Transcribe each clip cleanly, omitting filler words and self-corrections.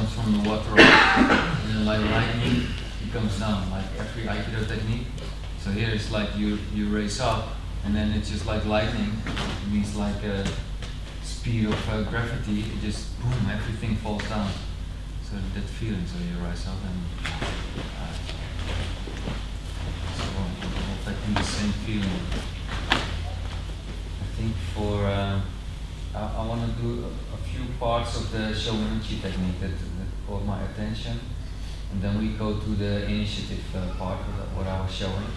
comes from the water, and then like lightning, it comes down, like every Aikido technique. So here it's like you raise up, and then it's just like lightning. It means like a speed of gravity. It just boom, everything falls down. So that feeling. So you rise up and so affecting the same feeling. I think for I want to do a few parts of the Shomenuchi technique that caught my attention, and then we go to the initiative part, what I was showing.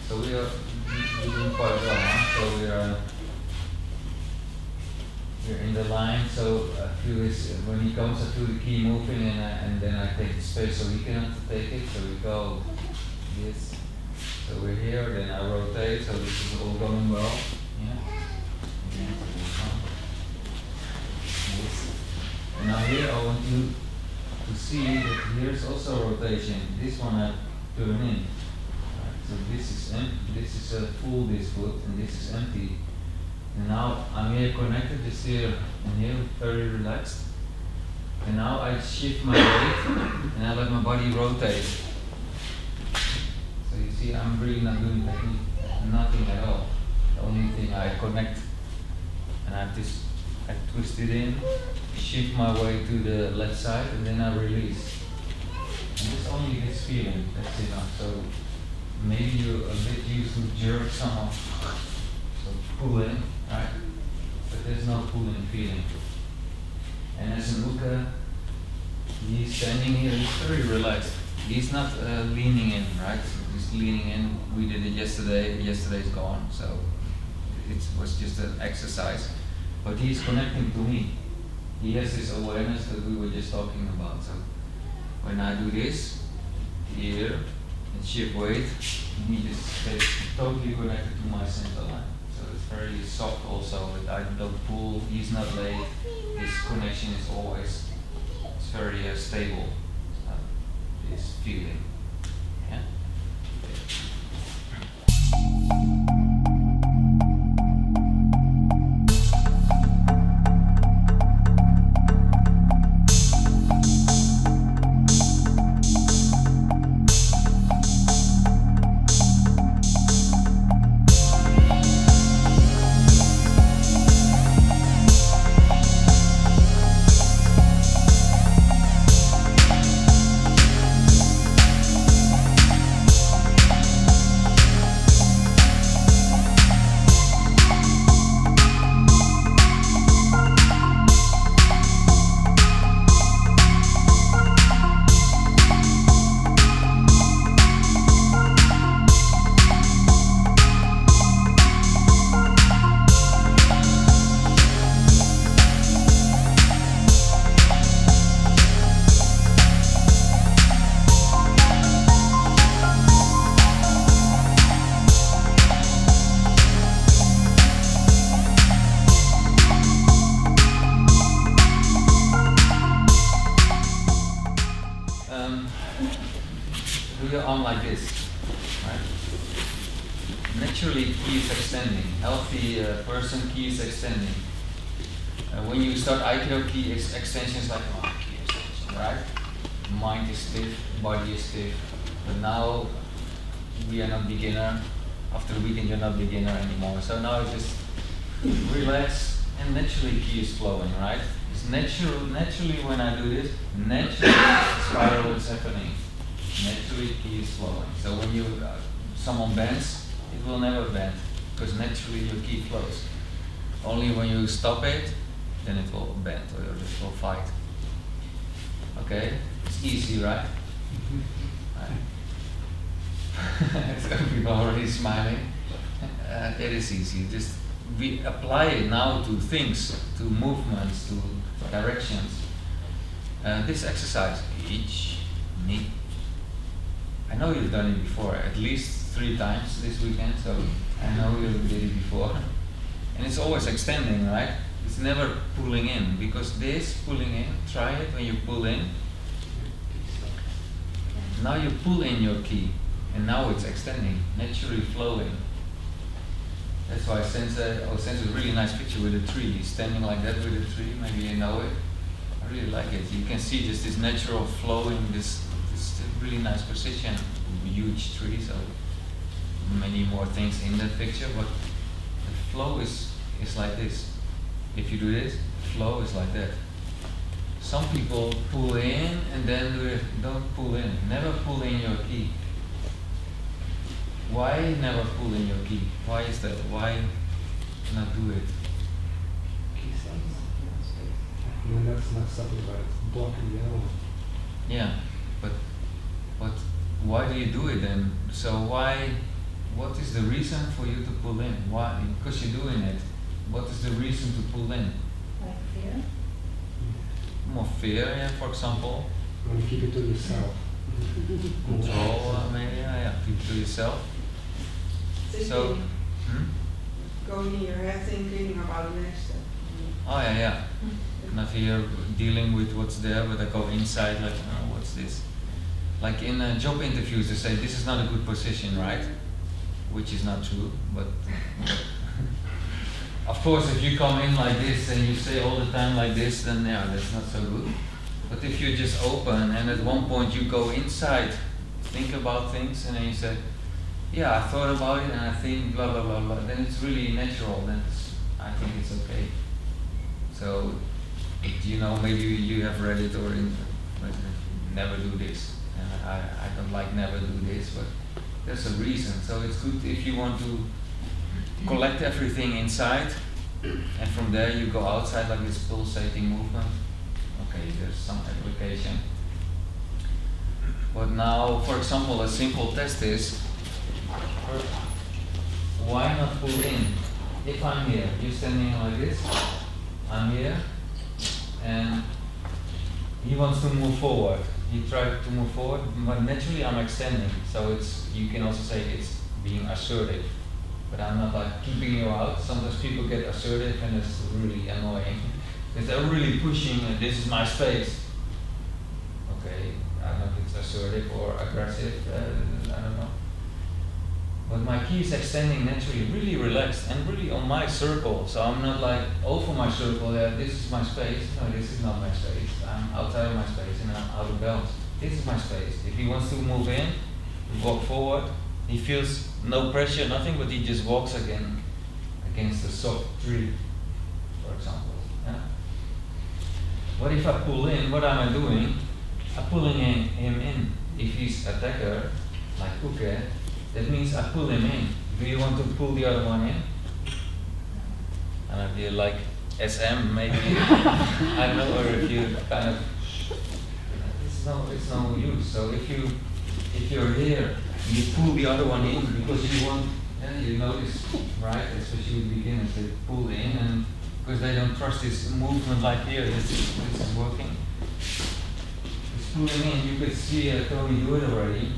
So we are doing quite well, huh? So we're in the line. So I feel this when he comes, I feel the key moving, and then I take the space so he can take it. So we go this. So we're here, then I rotate. So this is all going well. Yeah. And now here I want you to see that here's also rotation. This one I turn in. Right. So this is empty. This is full this foot, and this is empty. And now I'm here connected, just here and here, very relaxed. And now I shift my weight and I let my body rotate. So you see, I'm really not doing technique, nothing at all. The only thing I connect, and I twist it in, shift my way to the left side, and then I release. And just only this feeling, that's enough. So maybe you're a bit used to jerk somehow. So pull in, right? But there's no pulling feeling. And as an uke, he's standing here, he's very relaxed. He's not leaning in, right? He's leaning in. We did it yesterday. Yesterday's gone, so it was just an exercise. But he's connecting to me. He has this awareness that we were just talking about. So when I do this here and shift weight, he just gets totally connected to my center line. So it's very soft also. I don't pull. He's not late. His connection is always. It's very stable. This feeling. Yeah. We are on like this, right? Naturally, ki is extending. Healthy person, ki is extending. When you start Aikido, ki is extension is like, oh, ki extension, right? Mind is stiff, body is stiff. But now, we are not beginner. After the weekend, you're not beginner anymore. So now it's just relax, and naturally ki is flowing, right? It's naturally when I do this, naturally spiral is happening. Naturally ki is flowing. So when you someone bends, it will never bend because naturally your ki flows. Only when you stop it, then it will bend or it will fight. Okay, it's easy, right? Some people are already smiling. It is easy. Just we apply it now to things, to movements, to directions. This exercise, each knee. I know you've done it before, at least 3 times this weekend, so I know you did it before. And it's always extending, right? It's never pulling in, because this pulling in, try it when you pull in. Now you pull in your ki, and now it's extending, naturally flowing. That's why Sensei a really nice picture with a tree. He's standing like that with a tree, maybe you know it. I really like it. You can see just this natural flowing, this really nice position. Huge tree, so many more things in that picture, but the flow is like this. If you do this, the flow is like that. Some people pull in and then don't pull in. Never pull in your key. Why never pull in your key? Why is that? Why not do it? No, that's not something about blocking the other one. Yeah, but why do you do it then? So what is the reason for you to pull in? Why? Because you're doing it. What is the reason to pull in? Like fear? More fear, yeah, for example. You want to keep it to yourself. Control, maybe, yeah, keep it to yourself. Thinking, So, going in your head thinking about the next step. oh yeah. Not here dealing with what's there, but I go inside like, oh, what's this? Like in job interviews, they say this is not a good position, right? Which is not true, but of course, if you come in like this and you say all the time like this, then yeah, that's not so good. But if you're just open and at one point you go inside, think about things, and then you say, yeah, I thought about it and I think blah blah blah blah, then it's really natural. I think it's okay. So, you know, maybe you have read it or never do this. And I don't like never do this, but there's a reason. So it's good if you want to collect everything inside, and from there you go outside like this pulsating movement. Okay, there's some application. But now, for example, a simple test is, why not pull in? If I'm here, you're standing like this, I'm here, and he wants to move forward. He tried to move forward, but naturally I'm extending. So you can also say it's being assertive. But I'm not like keeping you out. Sometimes people get assertive and it's really annoying. Because they're really pushing, this is my space. Okay, I don't know if it's assertive or aggressive, I don't know. But my key is extending naturally, really relaxed and really on my circle. So I'm not like over my circle, yeah, this is my space. No, this is not my space. I'm outside of my space and I'm out of balance. This is my space. If he wants to move in, walk forward, he feels no pressure, nothing, but he just walks again against a soft tree, for example. Yeah? What if I pull in? What am I doing? I'm pulling him in. If he's attacker, like Uke, that means I pull him in. Do you want to pull the other one in? And if you like SM, maybe I don't know, or if you kind of, it's no use. So if you're here, you pull the other one in because you want, you notice, right? Especially with beginners, they pull in, and because they don't trust this movement like here, this is working. It's pulling in. You could see Tony do it already.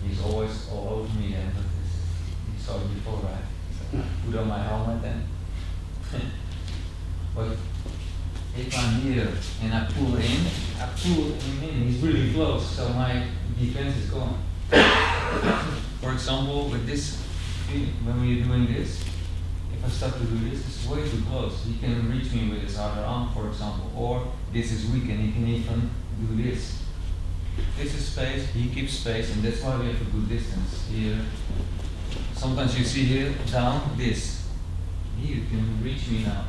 He's always all over me then, but you saw it before, right? So I put on my helmet then. But if I'm here and I pull him in, he's really close, so my defense is gone. For example, with this, when we're doing this, if I start to do this, it's way too close. He can reach me with his other arm, for example, or this is weak and he can even do this. This is space, he keeps space, and that's why we have a good distance. Here, sometimes you see here, down, this. Here, you can reach me now.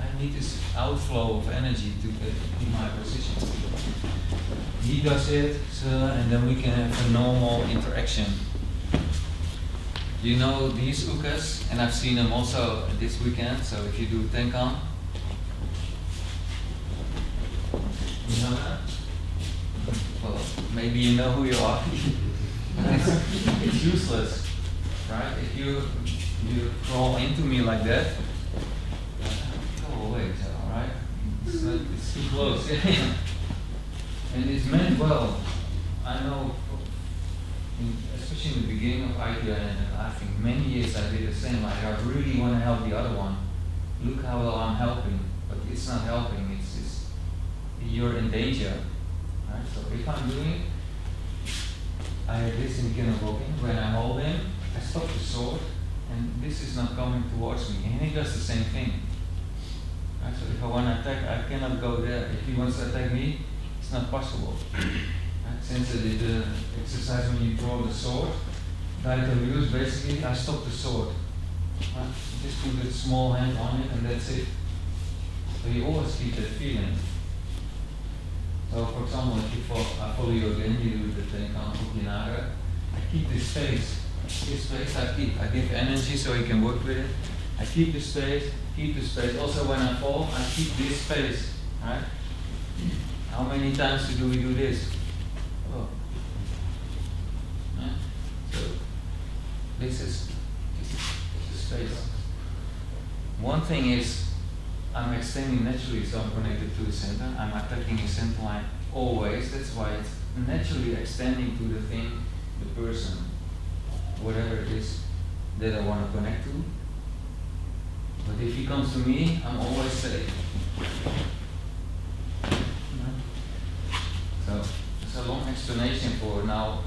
I need this outflow of energy to get in my position. He does it, and then we can have a normal interaction. You know these ukes, and I've seen them also this weekend, so if you do Tenkan, you know that? Well, maybe you know who you are. It's useless, right? If you crawl into me like that, go away, alright? It's too close. And it's meant well. I know, especially in the beginning of Aikido, and I think many years I did the same. Like I really want to help the other one. Look how well I'm helping, but it's not helping. It's you're in danger. Right? So if I'm doing it, I have this in beginner walking. When I hold him, I stop the sword and this is not coming towards me, and he does the same thing. Right? So if I want to attack, I cannot go there. If he wants to attack me, it's not possible. Right? Since I did the exercise when you draw the sword, Aikido Yuishinkai, basically I stop the sword. Right? Just put a small hand on it and that's it. So you always keep that feeling. So for example, if I follow you again, you do the Tenkan Fukinara, I keep this space. This space I keep. I give energy so you can work with it. I keep the space, keep the space. Also when I fall, I keep this space. Right? How many times do we do this? Oh. Right? So this is the space. One thing is I'm extending naturally, so I'm connected to the center. I'm attacking the center line always. That's why it's naturally extending to the thing, the person, whatever it is that I want to connect to. But if he comes to me, I'm always safe. So it's a long explanation for now.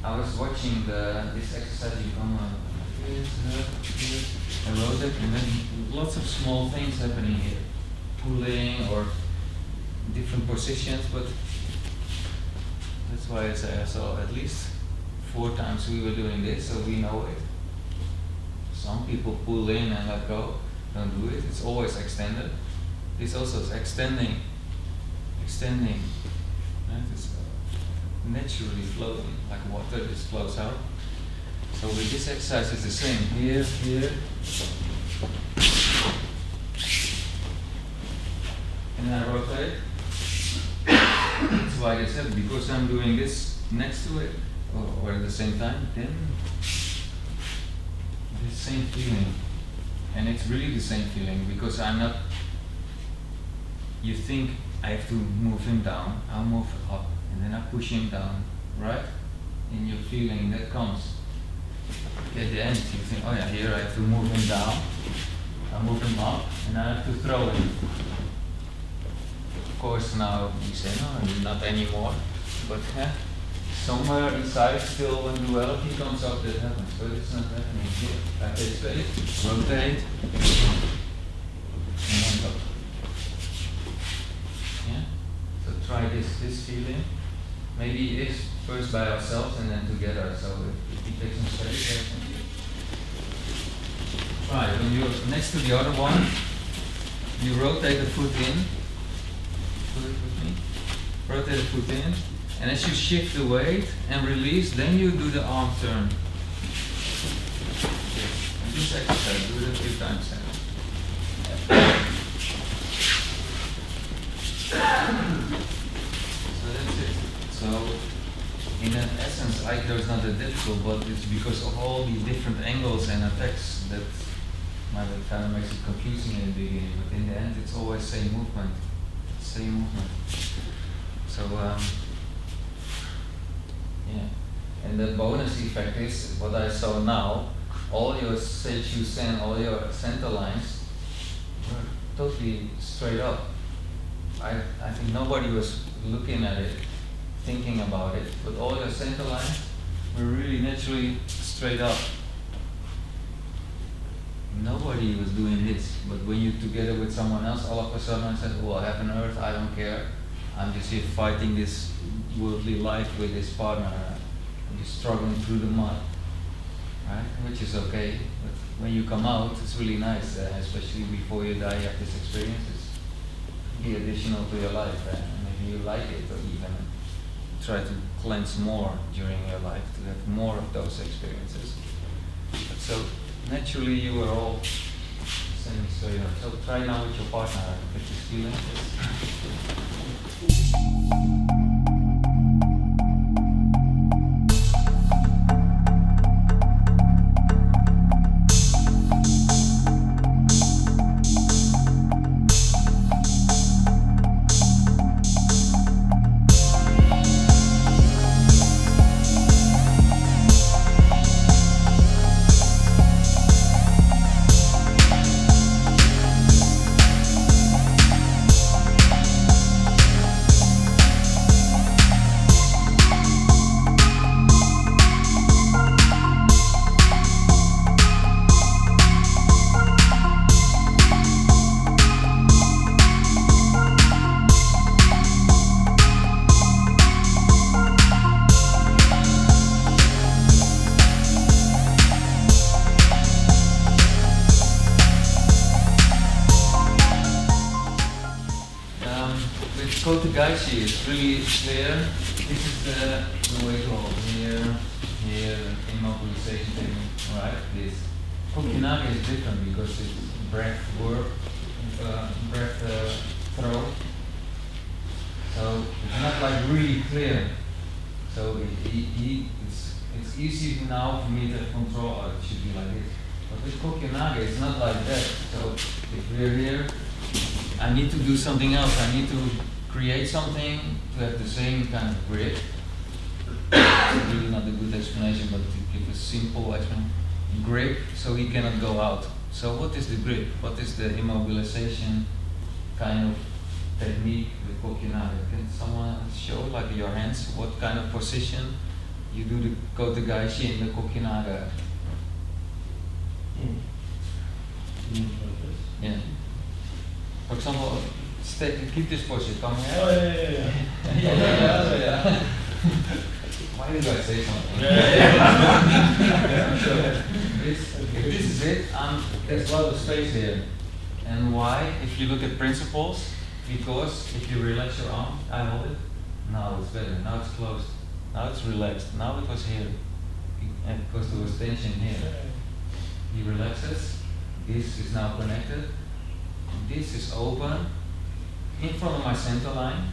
I was watching this exercise. You come like this, I wrote it, and then lots of small things happening here, pulling or different positions. But that's why I say I saw at least 4 times we were doing this, so we know it. Some people pull in and let go, don't do it. It's always extended. This also is extending. Right? It's naturally flowing, like water just flows out. So with this exercise it's the same. Here. And I rotate. That's why I said, because I'm doing this next to it, or at the same time, then the same feeling. And it's really the same feeling, because I'm not, you think I have to move him down, I'll move up, and then I push him down, right? And your feeling that comes. At the end, you think, oh yeah, here I have to move him down, I move him up, and I have to throw him. Of course, now you say, no, not anymore, but somewhere inside, still when duality comes up, that happens. But it's not happening here. I take space, rotate, and then go. Yeah? So try this feeling. Maybe it is first by ourselves and then together. So if you take some space, try. When you're next to the other one, you rotate the foot in. Do it with me. Rotate the foot in. And as you shift the weight and release, then you do the arm turn. Yes. And this exercise, do it a few times. So that's it. So, in essence, Aikido is not that difficult, but it's because of all the different angles and attacks that kind of makes it confusing in the beginning. But in the end, it's always same movement. Same movement. So, yeah. And the bonus effect is what I saw now. All your Seichu Sen, all your center lines were totally straight up. I think nobody was looking at it, thinking about it, but all your center lines were really naturally straight up. Nobody was doing this, but when you're together with someone else, all of a sudden I said, oh, heaven and earth, I don't care. I'm just here fighting this worldly life with this partner. I'm just struggling through the mud, right? Which is okay, but when you come out, it's really nice, especially before you die, you have this experience. It's be additional to your life, and maybe you like it, or even try to cleanse more during your life to have more of those experiences. But so naturally, you are all same straight up. So try now with your partner, get this feeling. Kotegaeshi is really clear. This is the way to hold here, immobilization technique, right? This. Kokinaga is different because it's breath work, breath throw. So it's not like really clear. So it's easy now for me to control. Oh, it should be like this. But with Kokinaga, it's not like that. So if we're here, I need to do something else. I need to create something to have the same kind of grip. It's really not a good explanation, but to give a simple explanation. Grip, so he cannot go out. So what is the grip? What is the immobilization kind of technique with Kokinaga? Can someone show, like your hands, what kind of position you do the Kotegaeshi in the Kokinaga? Yeah. For example, keep this posture. Come here. Oh, yeah. Yeah. Why did I say something? So, if this is it, there's a lot of space here. And why? If you look at principles, because if you relax your arm, I hold it. Now it's better. Now it's closed. Now it's relaxed. Now it was here. And because there was tension here. He relaxes. This is now connected. This is open in front of my center line.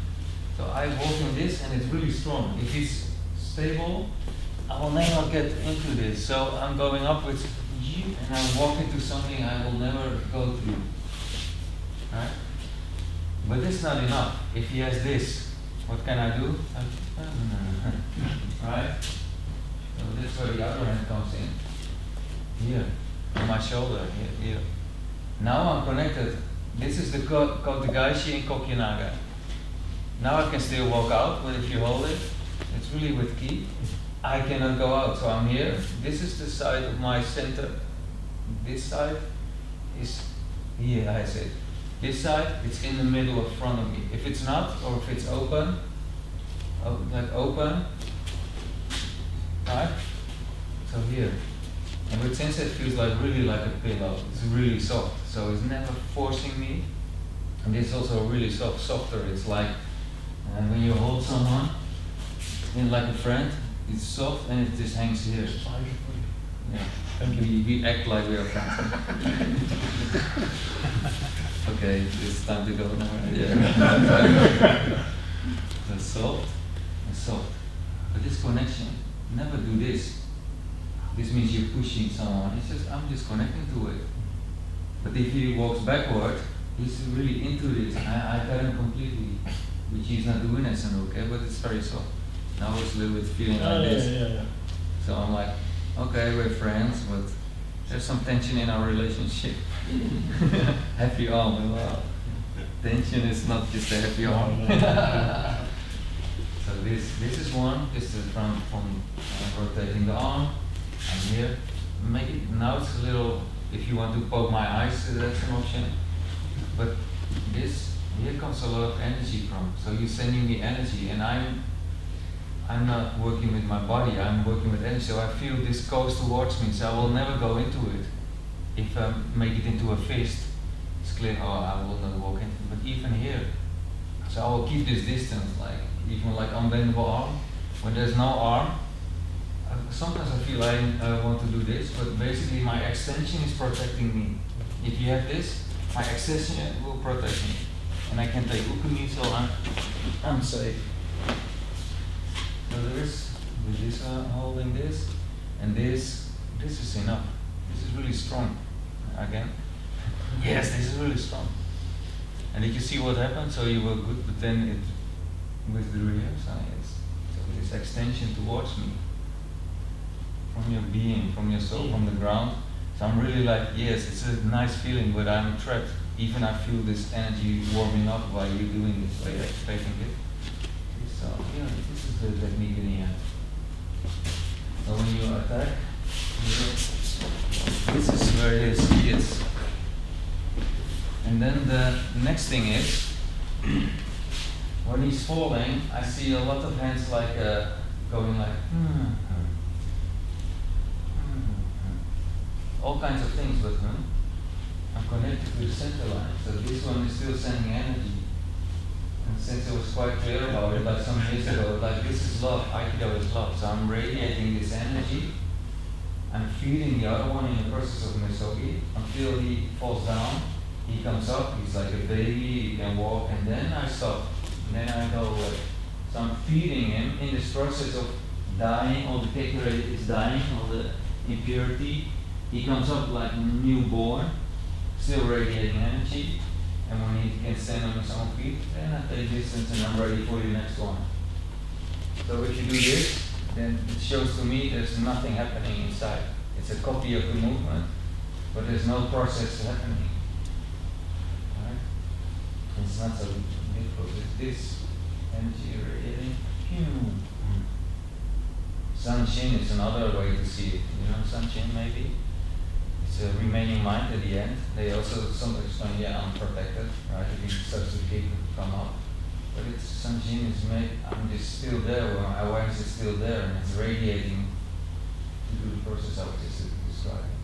So I walk in this and it's really strong. If it's stable, I will never get into this. So I'm going up with you and I walk into something I will never go through. Right? But this is not enough. If he has this, what can I do? Right? So that's where the other hand comes in. Here, on my shoulder, here. Now I'm connected. This is the Kotegaeshi and Kokinaga. Now I can still walk out, but if you hold it, it's really with ki. I cannot go out, so I'm here. This is the side of my center. This side is here, I said. This side, it's in the middle of front of me. If it's not, or if it's open, like open, right? So here. And with sensei it feels like really like a pillow. It's really soft, so it's never forcing me. And this is also really softer. It's like when you hold someone, like a friend, it's soft and it just hangs here. Yeah. And we act like we are friends. Okay, it's time to go now. Yeah. So soft and soft. But this connection, never do this. This means you're pushing someone. It's just, I'm just connecting to it. But if he walks backward, he's really into this. I got him completely, which he's not doing as an okay, but it's very soft. Now it's a little bit feeling like this. Yeah. So I'm like, okay, we're friends, but there's some tension in our relationship. Happy arm, wow. Tension is not just a happy arm. So this is one, just from rotating the arm. I'm here. Make it, now it's a little, if you want to poke my eyes, that's an option. But this, here comes a lot of energy from. So you're sending me energy, and I'm not working with my body, I'm working with energy. So I feel this goes towards me, so I will never go into it. If I make it into a fist, it's clear, oh, I will not walk into it. But even here, so I will keep this distance, like even like unbendable arm. When there's no arm, sometimes I feel I want to do this, but basically my extension is protecting me. If you have this, my extension will protect me. And I can take ukumi, so I'm safe. So there is, with this holding this, and this is enough. This is really strong. Again. Yes, this is really strong. And did you see what happened? So you were good, but then it withdrew here. So this extension towards me. From your being, from your soul, from the ground. So I'm really like, yes, it's a nice feeling, but I'm trapped. Even I feel this energy warming up while you're doing this, while you're expecting it. So yeah, this is the technique in the end. So when you attack, this is where it is. Yes. And then the next thing is, when he's falling, I see a lot of hands like going like, all kinds of things, but I'm connected to the center line. So this one is still sending energy. And since it was quite clear about it, like some years ago, like this is love, Aikido is love. So I'm radiating this energy. I'm feeding the other one in the process of Misogi until he falls down. He comes up, he's like a baby, he can walk, and then I stop. And then I go away. So I'm feeding him in this process of dying, all the kekure is dying, all the impurity. He comes up like newborn, still radiating energy. And when he can stand on his own feet, then I take distance and I'm ready for the next one. So if you do this, then it shows to me there's nothing happening inside. It's a copy of the movement, but there's no process happening. Right? It's not so difficult. It's this energy radiating. Sanshin is another way to see it. You know Sanshin maybe? It's a remaining mind at the end. They also sometimes explain, yeah, I'm protected, right? If you substitute come up. But it's Sanshin is made, I'm just still there, or my awareness is still there, and it's radiating to do the process I was just describing.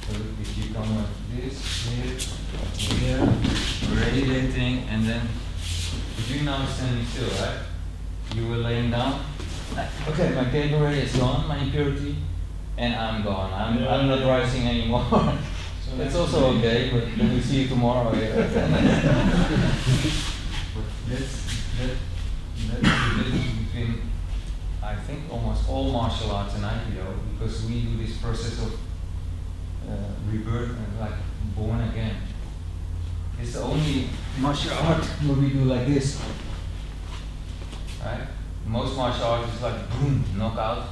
So if you come like this, here, radiating, and then, if you're now standing still, right? You were laying down, like, okay, my kekure is gone, my impurity, and I'm gone. I'm not rising anymore. So that's also okay, but then we see you tomorrow. Yeah. But that's the difference between, I think, almost all martial arts and Aikido, because we do this process of rebirth and like born again. It's the only martial art where we do like this, right? Most martial arts is like boom, knockout.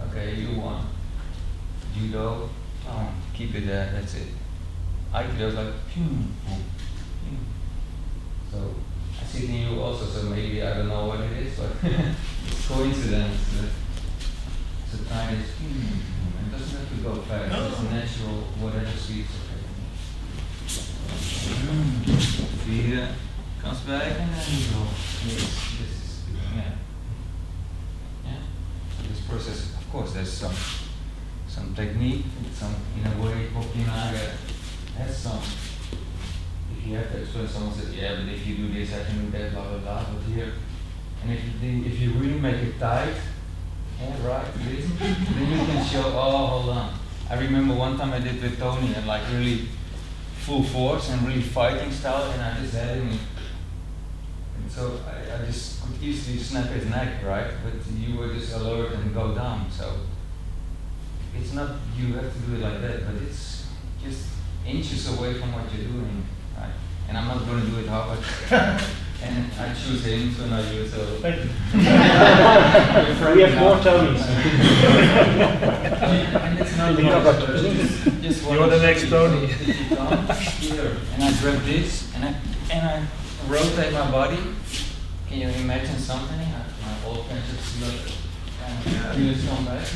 Okay, you won. Judo, keep it there. That's it. Aikido is like boom, boom, boom. So I see it in you also. So maybe I don't know what it is, but it's coincidence that the time is it doesn't have to go fast. No. It's natural, whatever speeds. Feet comes back and then you go. Yes, yeah. So this process, of course, there's some technique, some in a way Kokinaga has some. If you have to explain, someone says, yeah, but if you do this, I can do that, blah blah blah. But here, and if you really make it tight, yeah, right, this, then you can show. Oh, hold on. I remember one time I did with Tony and like really full force and really fighting style, and I just had him. And so I just could easily snap his neck, right? But you were just alert and go down. So it's not you have to do it like that, but it's just inches away from what you're doing, right? And I'm not going to do it hard, and I choose him, so not you. So thank you. We have more Tonys. And it's not just you're the next Tony. Here, and I grab this, and I rotate my body. Can you imagine something? My old friends just come back.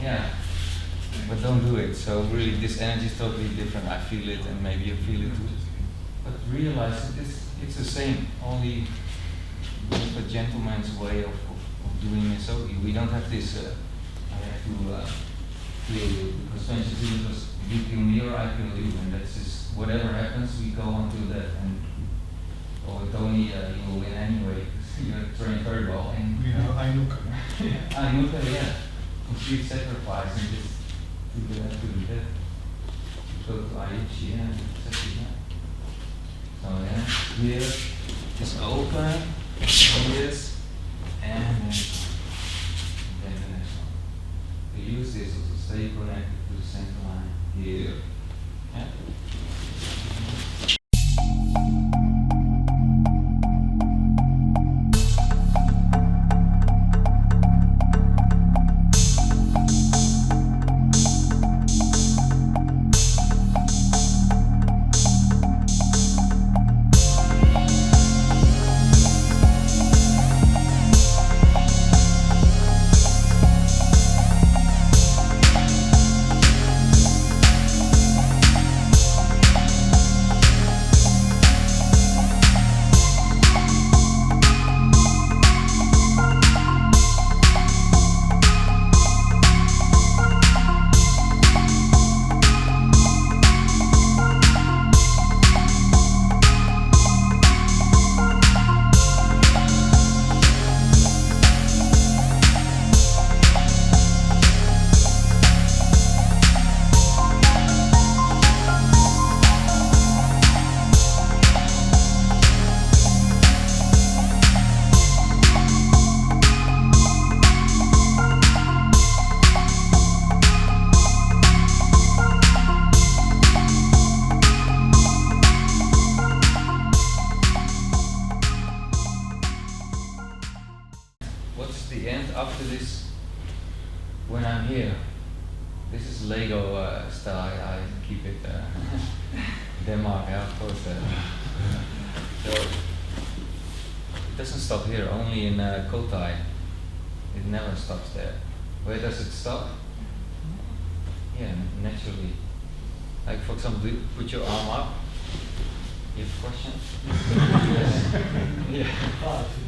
Yeah, but don't do it. So really, this energy is totally different. I feel it, and maybe you feel it too. But realize that it's the same. Only with a gentleman's way of doing misogi. We don't have this. I have to feel you, because when you do this, you feel me or I feel you, and that's just whatever happens, we go on to that. And Tony, you will win anyway. You're trained very well. And Ainuka. Ainuka, yeah. Complete sacrifice and just do that to the death. Go to Aichi and etc. So yeah, here, just open, this, and then the next one. We use this to stay connected to the center line here. Yeah. what's the end after this when I'm here? This is Lego style. I keep it Denmark, yeah, of course. So it doesn't stop here. Only in Kotai. It never stops there. Where does it stop? Yeah, naturally. Like for example, put your arm up. You have questions? Yeah.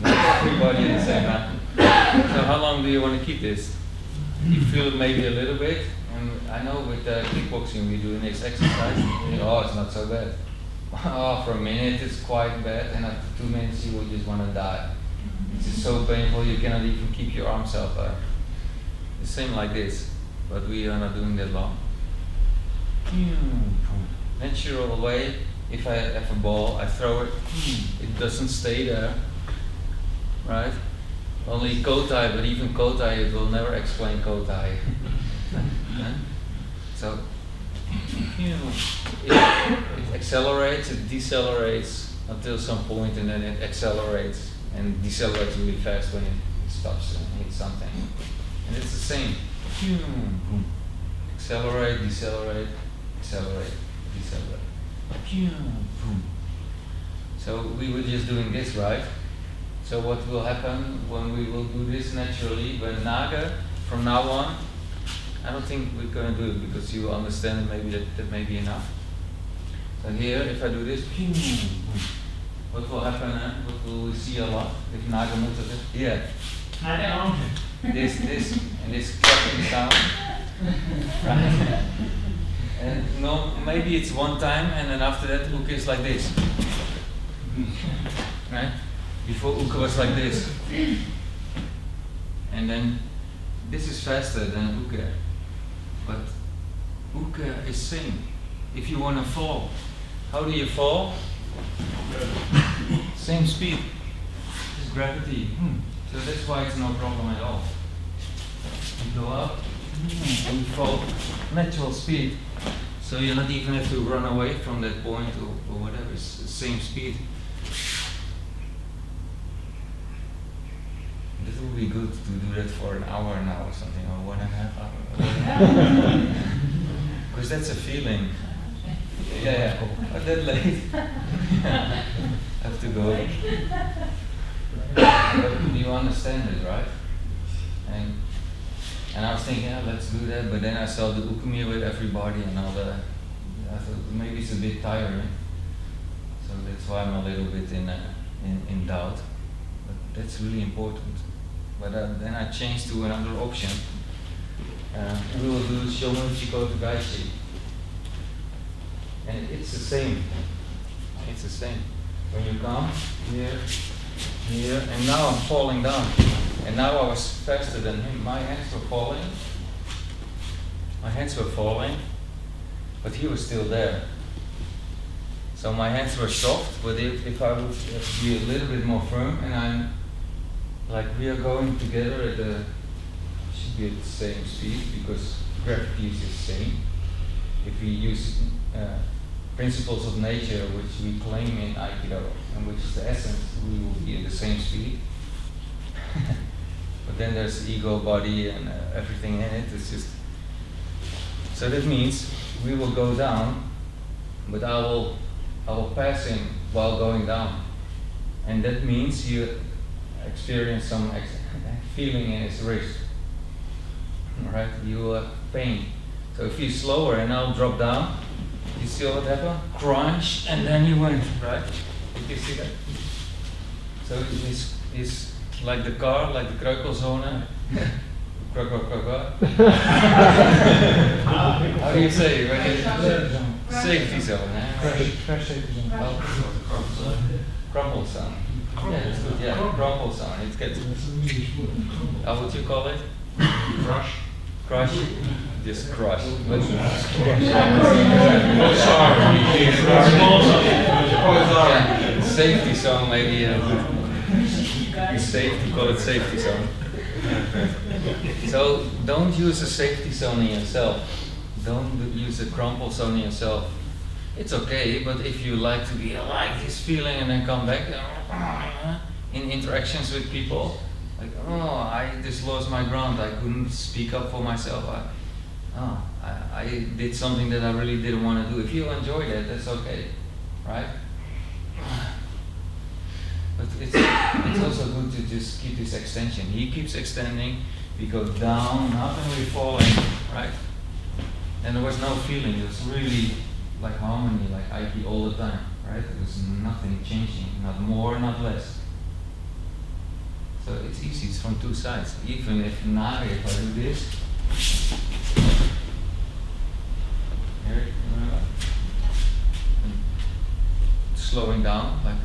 Not everybody is saying that. So how long do you want to keep this? You feel it maybe a little bit, and I know with kickboxing we do this exercise. You think, oh, it's not so bad. Oh, for a minute it's quite bad, and after 2 minutes you will just want to die. It's just so painful you cannot even keep your arms up. The same like this, but we are not doing that long. Natural way. If I have a ball, I throw it. It doesn't stay there, right? Only Kotai, but even Kotai, it will never explain Kotai. So it accelerates, it decelerates until some point, and then it accelerates and decelerates really fast when it stops and hits something. And it's the same. Accelerate, decelerate, accelerate, decelerate. So we were just doing this, right? So what will happen when we will do this naturally? When Naga, from now on, I don't think we're going to do it because you will understand maybe that may be enough. So here, if I do this, what will happen? What will we see a lot? If Naga moves a bit? Yeah. This, and this clapping sound. Right? And no, maybe it's one time, and then after that, Uke is like this. Right? Before Uke was like this. And then this is faster than Uke. But Uke is same. If you want to fall, how do you fall? Same speed. Just gravity. So that's why it's no problem at all. You go up and you fall natural speed. So you not even have to run away from that point or whatever. It's the same speed. This would be good to do that for an hour now or something, or 1.5 hours. Because that's a feeling. Yeah. But that late. Have to go. But you understand it, right? And I was thinking, yeah, let's do that. But then I saw the ukumi with everybody and all that. I thought maybe it's a bit tiring. So that's why I'm a little bit in doubt. But that's really important. But then I changed to another option. We will do Shomu Chikoto Gaishi. And it's the same. It's the same. When you come here, and now I'm falling down. And now I was faster than him. My hands were falling. But he was still there. So my hands were soft, but if I would be a little bit more firm, and I'm like we are going together at should be at the same speed because gravity is the same. If we use principles of nature, which we claim in Aikido, and which is the essence, we will be at the same speed. But then there's ego, body, and everything in it. It's just so that means we will go down, but I will pass him while going down, and that means you experience some feeling in his wrist. Right? You will have pain. So if he's slower and I'll drop down, you see what happened? Crunch, and then you went, right? Did you see that? So it's like the car, like the kreukelzone. How do you say it? Safety zone. Crash safety zone. Crumple zone. Yeah, it's good. Yeah, crumple zone. It's good. How would you call it? Crush? Just crush. Yeah, safety zone maybe. It's safe to call it safety zone. So don't use a safety zone in yourself. Don't use a crumple zone in yourself. It's okay, but if you like to be like this feeling and then come back in interactions with people, like, oh, I just lost my ground. I couldn't speak up for myself. I did something that I really didn't want to do. If you enjoy that, that's okay, right? But it's also good to just keep this extension. He keeps extending. We go down, up, and we're falling, right? And there was no feeling. It was really like harmony, like Aiki all the time, right? There was nothing changing, not more, not less. So it's easy. It's from two sides. Even if now, if I do this, here, remember? Slowing down, like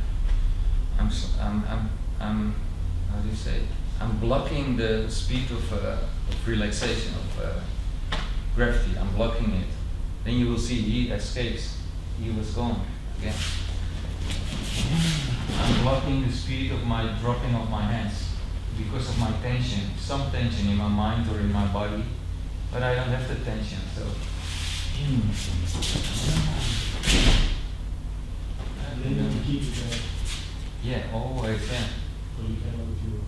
I'm how do you say? I'm blocking the speed of relaxation, of gravity. I'm blocking it. Then you will see he escapes. He was gone again. I'm blocking the speed of my dropping of my hands because of my tension. Some tension in my mind or in my body, but I don't have the tension. So. And then you have to keep it there. Yeah, always, yeah. So you cannot if you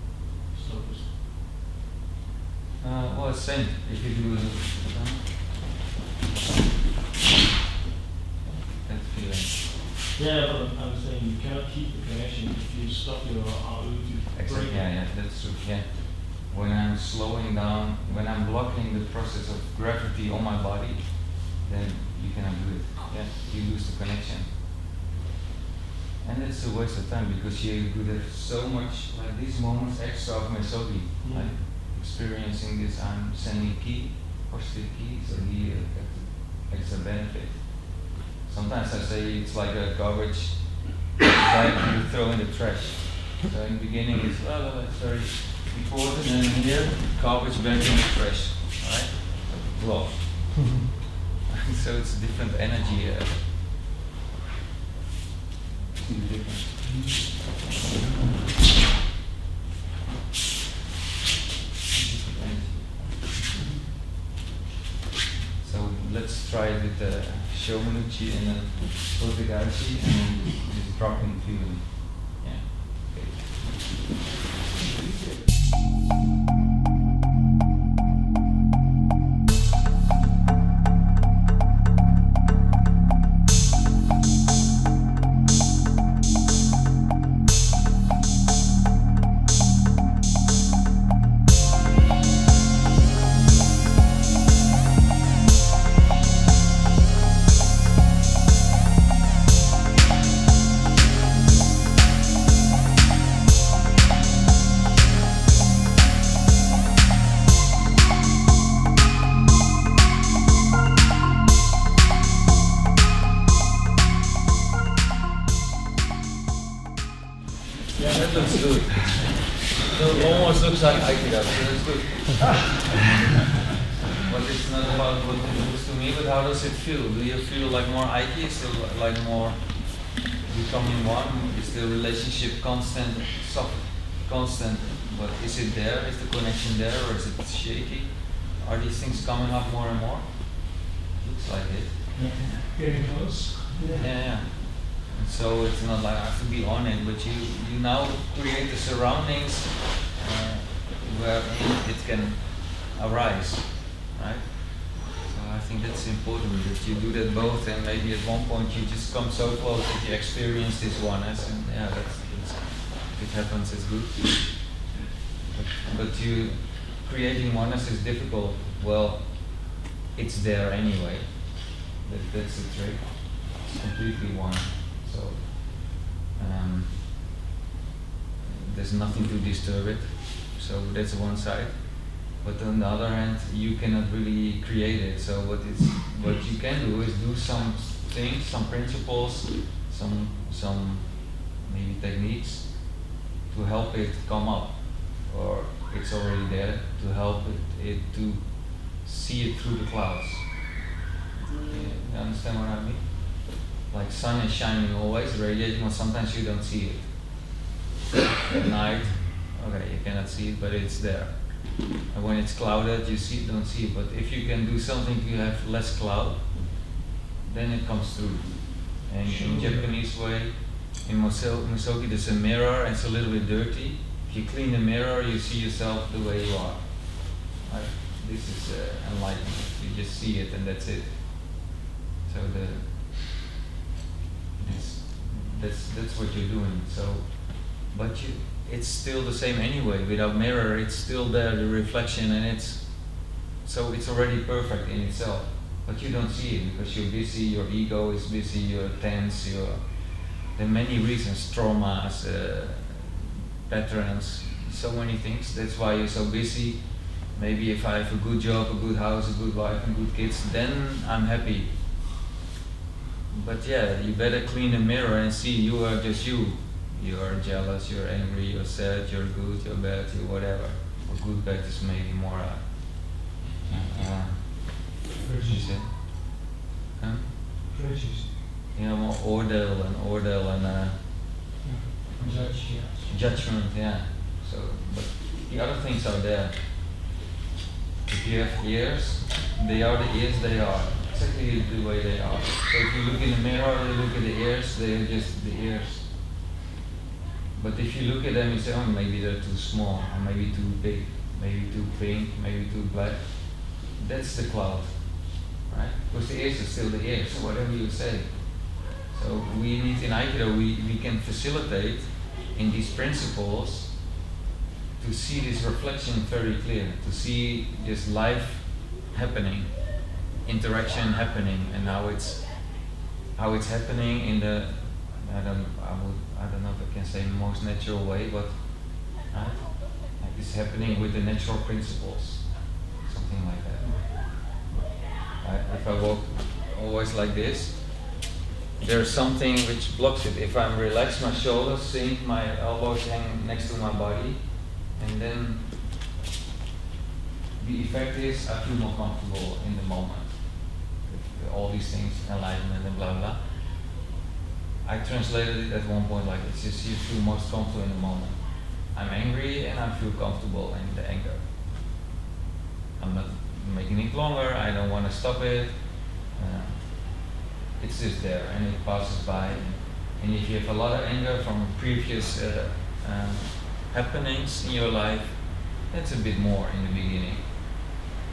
stop it. Well, it's same. If you do that feeling. Yeah, but I'm saying you cannot keep the connection if you stop your Exactly. Yeah, that's true. Yeah. When I'm slowing down, when I'm blocking the process of gravity on my body, then you cannot do it. Yeah, you lose the connection. And it's a waste of time because you could have so much, like these moments extra of Mesogi, like experiencing this, I'm sending ki, positive ki, so he extra benefit. Sometimes I say it's like a garbage bag you throw in the trash. So in the beginning it's, it's very important, and here, garbage bag in the trash, right? Love. So it's a different energy. So let's try it with the Shomanuchi and then Kotegachi and then just dropping feeling. Yeah. That looks good. So it almost looks like Aikido, so that's good. But it's not about what it looks to me, but how does it feel? Do you feel like more Aiki? Is it like more becoming one? Is the relationship constant, soft, constant? But is it there? Is the connection there, or is it shaky? Are these things coming up more and more? Looks like it. Yeah. Getting close. Yeah. And so it's not like I have to be on it, but you now create the surroundings where it can arise, right? So I think that's important that you do that both, and maybe at one point you just come so close that you experience this oneness, and yeah, that's if it happens, it's good. But you creating oneness is difficult. Well, it's there anyway. That's the trick. It's completely one. So there's nothing to disturb it. So that's one side. But on the other hand, you cannot really create it. So what you can do is do some things, some principles, some maybe techniques to help it come up, or it's already there to help it to see it through the clouds. You understand what I mean? Like sun is shining always, radiating, but sometimes you don't see it. At night, okay, you cannot see it, but it's there. And when it's clouded, you don't see it. But if you can do something to have less cloud, then it comes through. And in Japanese way, in Musogi, there's a mirror and it's a little bit dirty. If you clean the mirror, you see yourself the way you are. Right? This is enlightenment. You just see it and that's it. So that's what you're doing. So, but it's still the same anyway. Without mirror, it's still there, the reflection, and it's already perfect in itself. But you don't see it because you're busy. Your ego is busy. You're tense. There are many reasons: traumas, patterns, so many things. That's why you're so busy. Maybe if I have a good job, a good house, a good wife, and good kids, then I'm happy. But yeah, you better clean the mirror and see you are just you. You are jealous, you're angry, you're sad, you're good, you're bad, you're whatever. Or good, bad is maybe more. Prejudice. Huh? Prejudice. Yeah, more oordeel and Judge, yeah. judgment. Yeah. So, but the other things are there. If you have ears, they are the ears they are. Exactly the way they are. So if you look in the mirror, you look at the ears, they are just the ears. But if you look at them, you say, oh, maybe they're too small, or maybe too big, maybe too pink, maybe too black. That's the cloud, right? Because the ears are still the ears, so whatever you say. So we need in Aikido, we can facilitate in these principles to see this reflection very clear, to see this life happening, interaction happening, and how it's happening in the I don't know if I can say most natural way, but right? Like it's happening with the natural principles, something like that. Right? If I walk always like this, there's something which blocks it. If I'm relaxed, my shoulders sink, my elbows hang next to my body, and then the effect is I feel more comfortable in the moment. With all these things, enlightenment and blah blah. I translated it at one point like it's just you feel most comfortable in the moment. I'm angry and I feel comfortable in the anger. I'm not making it longer, I don't want to stop it. It's just there and it passes by. And if you have a lot of anger from previous happenings in your life, that's a bit more in the beginning.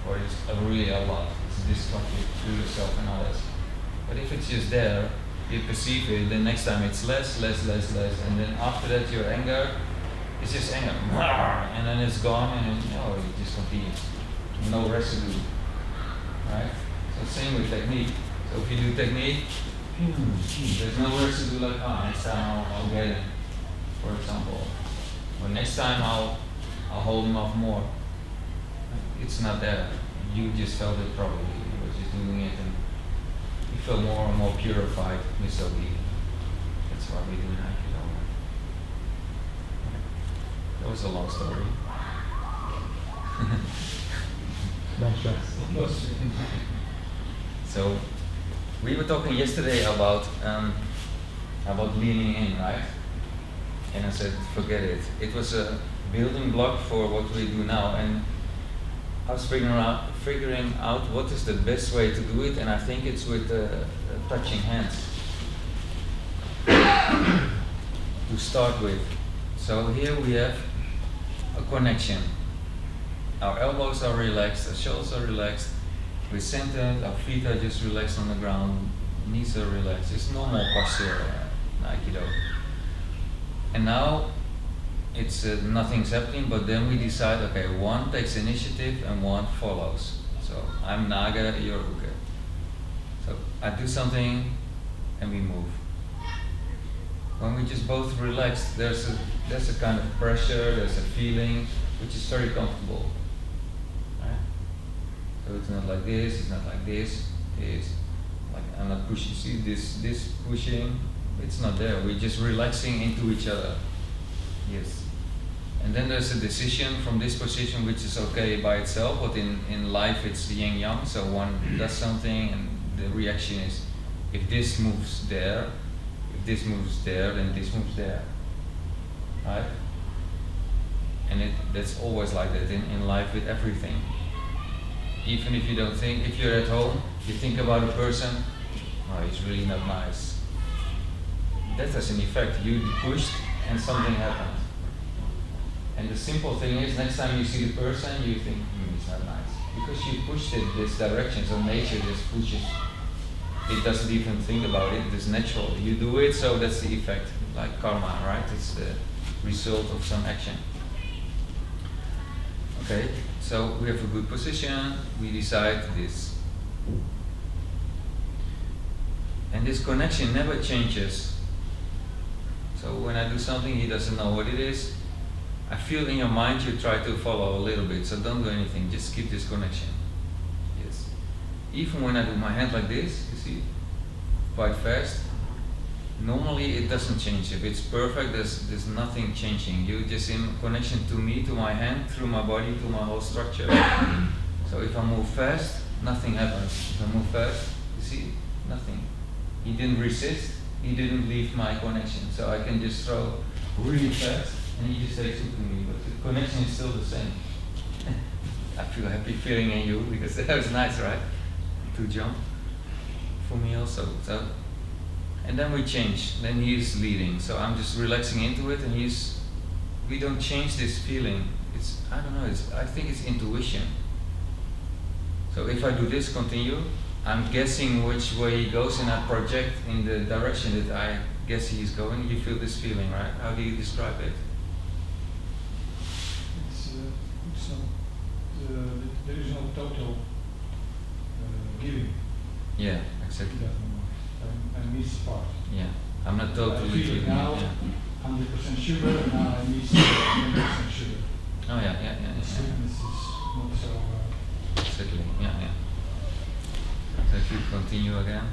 Or it's really a lot. It's destructive to yourself and others. But if it's just there, you perceive it, then next time it's less, and then after that your anger, it's just anger, and then it's gone, and then, it just continues. No residue, right? So same with technique. So if you do technique, there's no residue like, next time I'll get it, for example. Or next time I'll hold him off more. It's not there. You just felt it probably. You were just doing it and you feel more and more purified, misogi. That's why we do Aikido. That was a long story. No stress. So we were talking yesterday about leaning in, right? And I said, forget it. It was a building block for what we do now, and I was figuring out what is the best way to do it, and I think it's with touching hands to start with. So here we have a connection. Our elbows are relaxed, our shoulders are relaxed, we're centered, our feet are just relaxed on the ground, knees are relaxed. It's normal posture in Aikido. And now it's nothing's happening, but then we decide, okay, one takes initiative and one follows. So I'm Naga, you're Uke. So I do something and we move. When we just both relax, there's a kind of pressure, there's a feeling which is very comfortable. Right? So it's not like this, it's not like this, it's like I'm not pushing. See this pushing, it's not there. We're just relaxing into each other. Yes. And then there's a decision from this position which is okay by itself, but in life it's yin yang, so one does something and the reaction is if this moves there, if this moves there, then this moves there. Right? And that's always like that in life with everything. Even if you don't think, if you're at home, you think about a person, oh, he's really not nice. That has an effect. You pushed and something happened. And the simple thing is, next time you see the person, you think, it's not nice. Because you pushed it this direction, so nature just pushes. It doesn't even think about it, it's natural. You do it, so that's the effect. Like karma, right? It's the result of some action. Okay, so we have a good position, we decide this. And this connection never changes. So when I do something, he doesn't know what it is. I feel in your mind you try to follow a little bit, so don't do anything, just keep this connection. Yes. Even when I do my hand like this, you see, quite fast, normally it doesn't change. If it's perfect, there's nothing changing. You just in connection to me, to my hand, through my body, to my whole structure. So if I move fast, nothing happens. If I move fast, you see, nothing. He didn't resist, he didn't leave my connection. So I can just throw really fast and he just takes it to me, but the connection is still the same. I feel happy feeling in you because that was nice, right? To jump. For me also. So, and then we change. Then he's leading. So I'm just relaxing into it, and we don't change this feeling. It's, I don't know, I think it's intuition. So if I do this, continue, I'm guessing which way he goes, and I project in the direction that I guess he's going. You feel this feeling, right? How do you describe it? There is no total giving. Yeah, exactly. I miss part. Yeah, I'm not totally I feel giving it now, it, 100% sugar, and now I miss 100% sugar. Oh yeah. The sweetness is not so. Exactly, yeah. So if you continue again.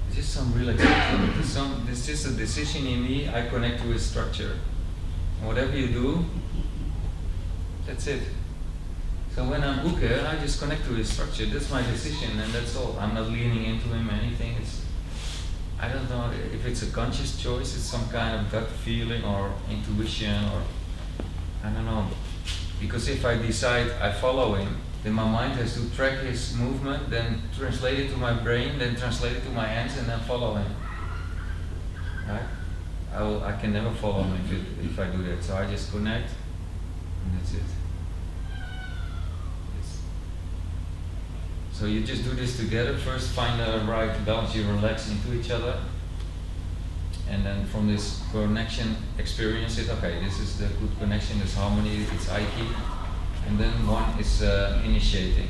It's just some relaxation. There's just a decision in me, I connect to its structure. And whatever you do, that's it. So when I'm uke, I just connect to his structure. That's my decision, and that's all. I'm not leaning into him or anything. I don't know if it's a conscious choice. It's some kind of gut feeling or intuition, or I don't know. Because if I decide I follow him, then my mind has to track his movement, then translate it to my brain, then translate it to my hands, and then follow him. Right? I can never follow him if I do that. So I just connect, and that's it. So you just do this together. First find the right balance, you relax into each other. And then from this connection, experience it. Okay, this is the good connection, this harmony, it's Aiki. And then one is initiating,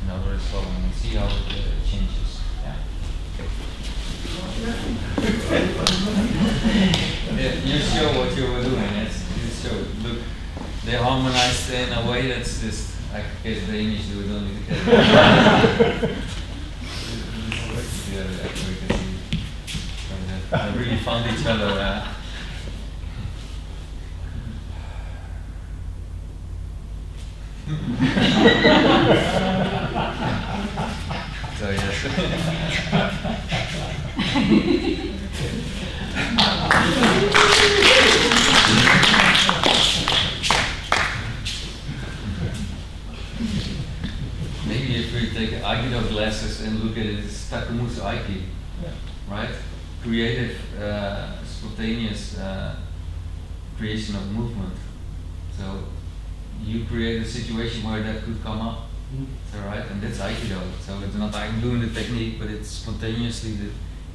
another is following, and see how it changes. Yeah. Okay. Yeah, you show what you were doing, yes. You show. Look, they harmonized in a way that's just, I guess the English do it only together. Yeah, actually we can see. They really found each other. So yes. Maybe if we take Aikido glasses and look at it, it's Takumu's Aiki, right? Creative, spontaneous creation of movement. So you create a situation where that could come up, so, right? And that's Aikido. So it's not I'm doing the technique, but it's spontaneously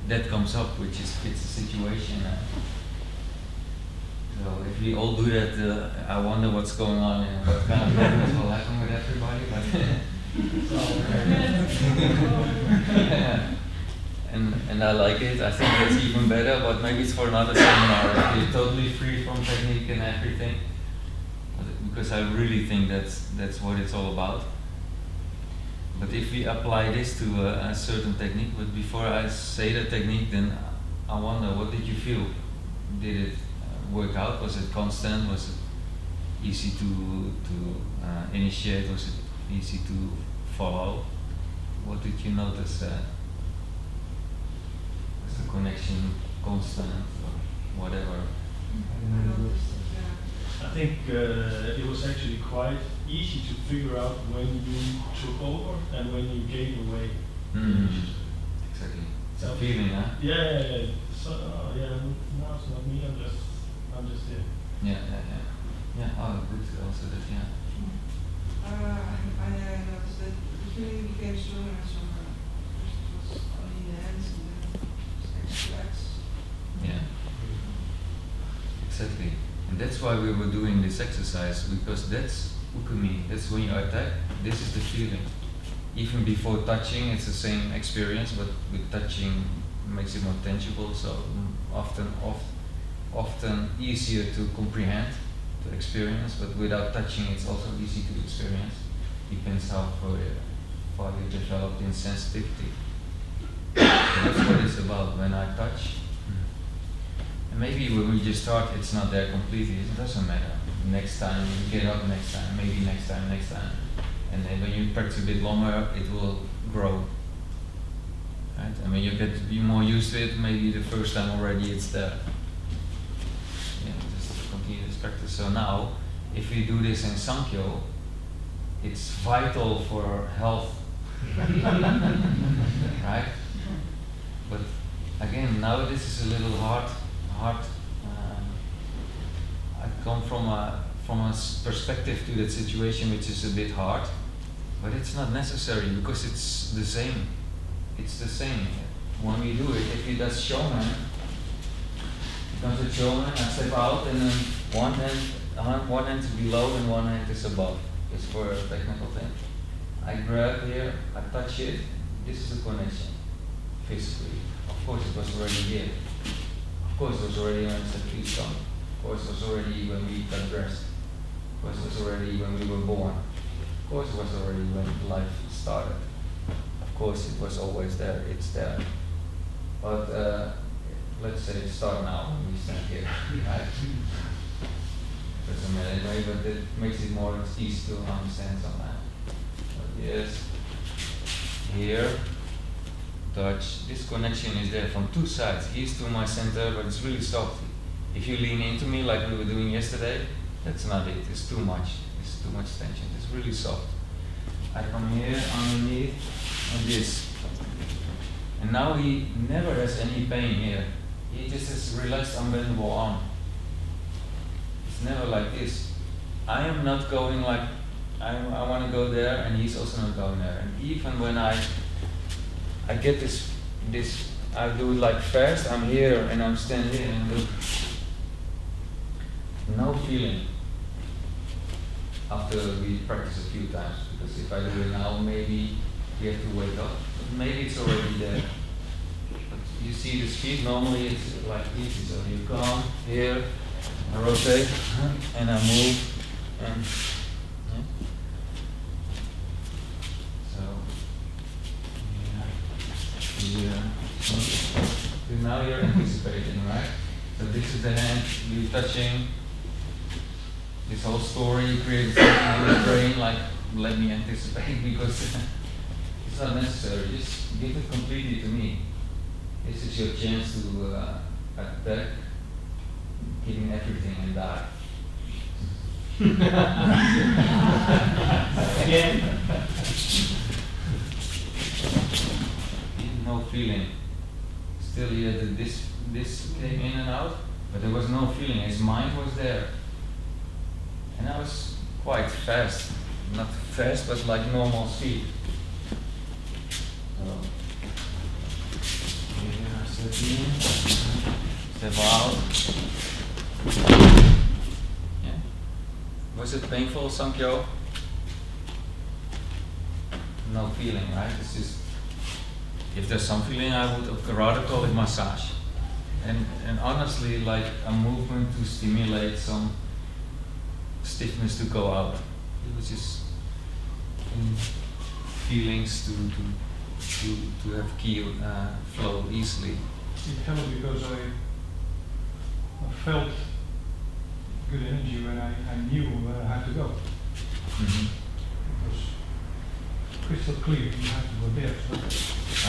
that comes up, which is fits the situation. So if we all do that, I wonder what's going on and what kind of happiness will happen with everybody. But and I like it. I think that's even better. But maybe it's for another seminar. If you're totally free from technique and everything. Because I really think that's what it's all about. But if we apply this to a certain technique, but before I say the technique, then I wonder, what did you feel? Did it work out? Was it constant? Was it easy to initiate? Was it easy to follow? What did you notice? Was the connection constant or whatever? I think it was actually quite easy to figure out when you took over and when you gave away. Exactly. It's a So- feeling, huh? Yeah. So, yeah, no, it's not me. I'm just here. Yeah. Oh, good. Also that. Yeah. I noticed that the feeling became stronger and stronger. First it was only in the hands and then just extra legs. Yeah. Exactly. And that's why we were doing this exercise, because that's ukumi. That's when you attack. This is the feeling. Even before touching, it's the same experience, but with touching makes it more tangible. So often easier to comprehend, to experience. But without touching, it's also easy to experience. Depends how far you developed in sensitivity. That's what it's about. When I touch, and maybe when we just start, it's not there completely. It doesn't matter. Next time you get up, next time, maybe next time. And then when you practice a bit longer, it will grow. Right? And when you get to be more used to it, maybe the first time already it's there. Yeah, just continue this practice. So now, if we do this in Sankhyo, it's vital for health. Right? But again, now this is a little hard. I come from a perspective to that situation which is a bit hard, but it's not necessary because it's the same. It's the same. When we do it, if he does showman, becomes a showman, I step out and then one hand is below and one hand is above. It's for a technical thing. I grab here, I touch it, this is a connection, physically. Of course it was already here. Of course it was already when I said please come. Of course it was already when we got dressed. Of course it was already when we were born. Of course it was already when life started. Of course it was always there, it's there. But let's say start now when we stand here. Right? Doesn't matter anyway, but it makes it more easy to understand somehow. But yes, here, touch. This connection is there from two sides. He's to my center, but it's really soft. If you lean into me like we were doing yesterday, that's not it. It's too much. It's too much tension. It's really soft. I come here, underneath, and this. And now he never has any pain here. He just has relaxed, unbendable arm. It's never like this. I am not going like, I want to go there, and he's also not going there. And even when I get this, I do it like fast, I'm here, and I'm standing here, and look. No feeling. After we practice a few times, because if I do it now, maybe we have to wake up. But maybe it's already there. But you see the speed, normally it's like easy. So you come here, I rotate, and I move, and yeah. So so now you're anticipating, right? So this is the hand, you're touching. This whole story creates something in the brain like, let me anticipate, because it's not necessary. Just give it completely to me. This is your chance to attack, killing everything and die. Again. No feeling. Still he had this came in and out, but there was no feeling. His mind was there. And I was quite fast. Not fast, but like normal speed. So here I step in, step out. Yeah. Was it painful, Sankhyo? No feeling, right? It's just, if there's some feeling, I would rather call it massage. And honestly, like a movement to stimulate some stiffness to go out. It was just feelings to have ki flow easily. It helped because I felt good energy when I knew where I had to go. Mm-hmm. It was crystal clear, you have to go there. So.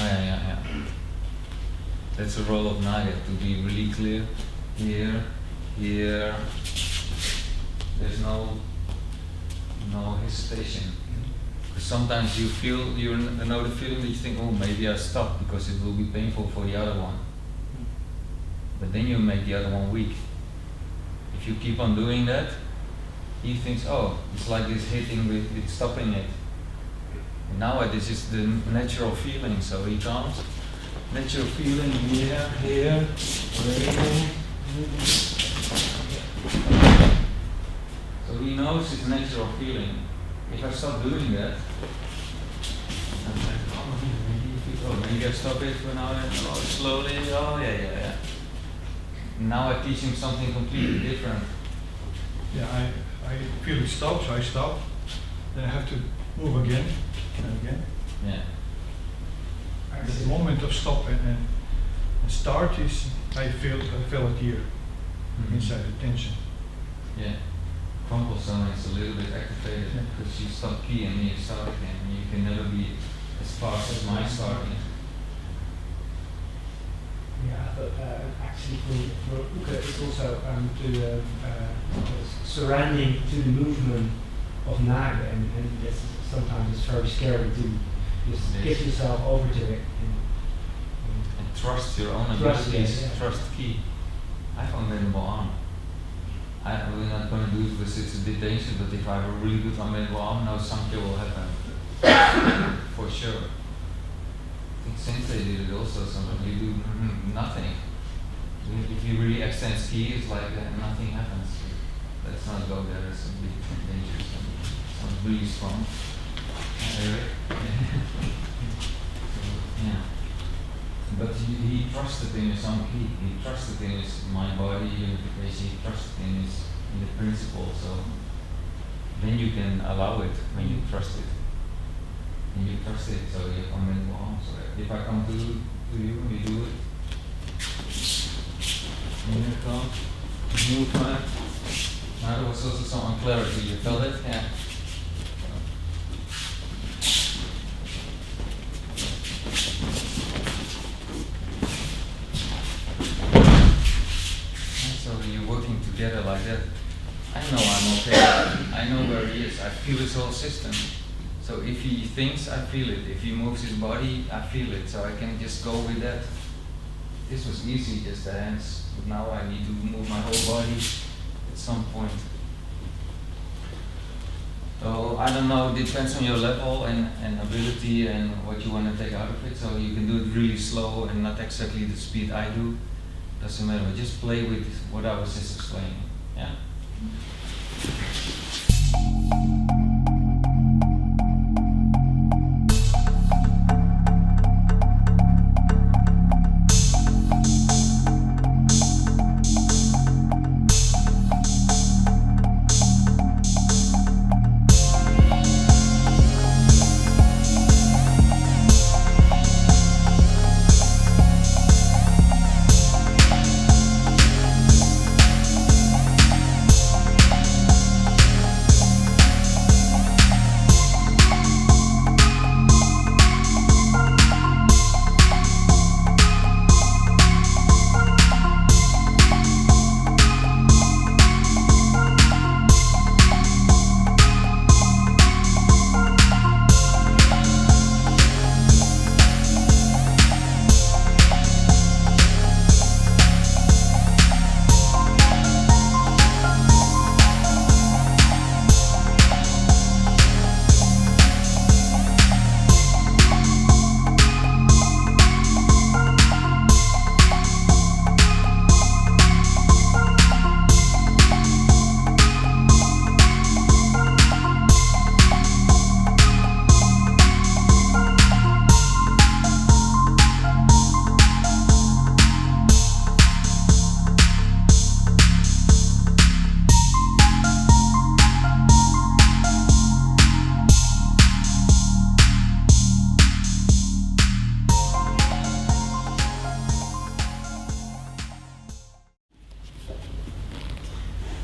Yeah. That's the role of Naga, to be really clear. Here. There's no hesitation. Because sometimes you know the feeling that you think, oh, maybe I stop because it will be painful for the other one. But then you make the other one weak. If you keep on doing that, he thinks, oh, it's like this hitting with stopping it. And now this is the natural feeling, so he comes. Natural feeling here, breathing. So he knows his natural feeling. If I stop doing that, I'm like, maybe I stop it for now and slowly, yeah. Now I teach him something completely different. Yeah, I feel it stop, so I stop. Then I have to move again and again. Yeah. The moment of stop and start is, I feel it here, inside the tension. Yeah. Crumple zone is a little bit activated because you stop key and then you start again, and you can never be as fast as my starting. Yeah, but actually for Uke it's also surrounding to the movement of Naga, and that's, sometimes it's very scary to just give yourself over to it. And trust your own Trust, abilities, yeah. trust key. I have unbendable arm. We're not going to do it because it's a bit dangerous, but if I have a really good unbendable arm, no Samkhya will happen. For sure. I think Sensei did it also, sometimes you do nothing. If you really extend ski, it's like nothing happens. Let's not go there, it's a bit dangerous. Sounds really strong. Yeah. But he trusted in his own key. He trusted in his mind-body unification. He trusted in the principle. So then you can allow it when you trust it. And you trust it, so you come in along. So if I come to you, you do it. And you come, movement. Now there was also some unclarity. You felt it? Yeah. So you're working together like that. I know I'm okay. I know where he is. I feel his whole system. So if he thinks, I feel it. If he moves his body, I feel it. So I can just go with that. This was easy, just the hands. But now I need to move my whole body at some point. So I don't know, it depends on your level and ability and what you want to take out of it. So you can do it really slow and not exactly the speed I do. Doesn't matter, just play with what I was just explaining. Yeah?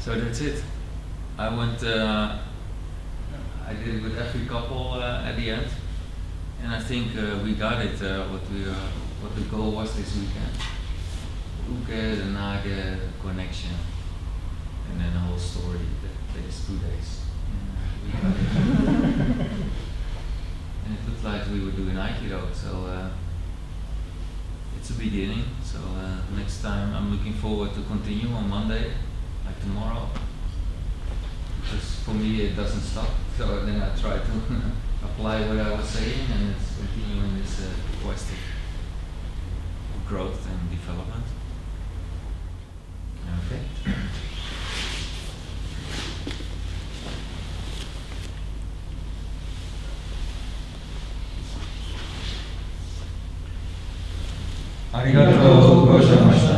So that's it. I went, I did it with every couple at the end, and I think we got it. What the goal was this weekend. Uke, the Nage, the connection, and then the whole story. That takes 2 days. And, we got it. And it looked like we were doing Aikido, so it's a beginning. So next time I'm looking forward to continue on Monday. like tomorrow, because for me it doesn't stop. So then I try to apply what I was saying, and it's continuing this quest of growth and development. Okay. Arigatou gozaimasu.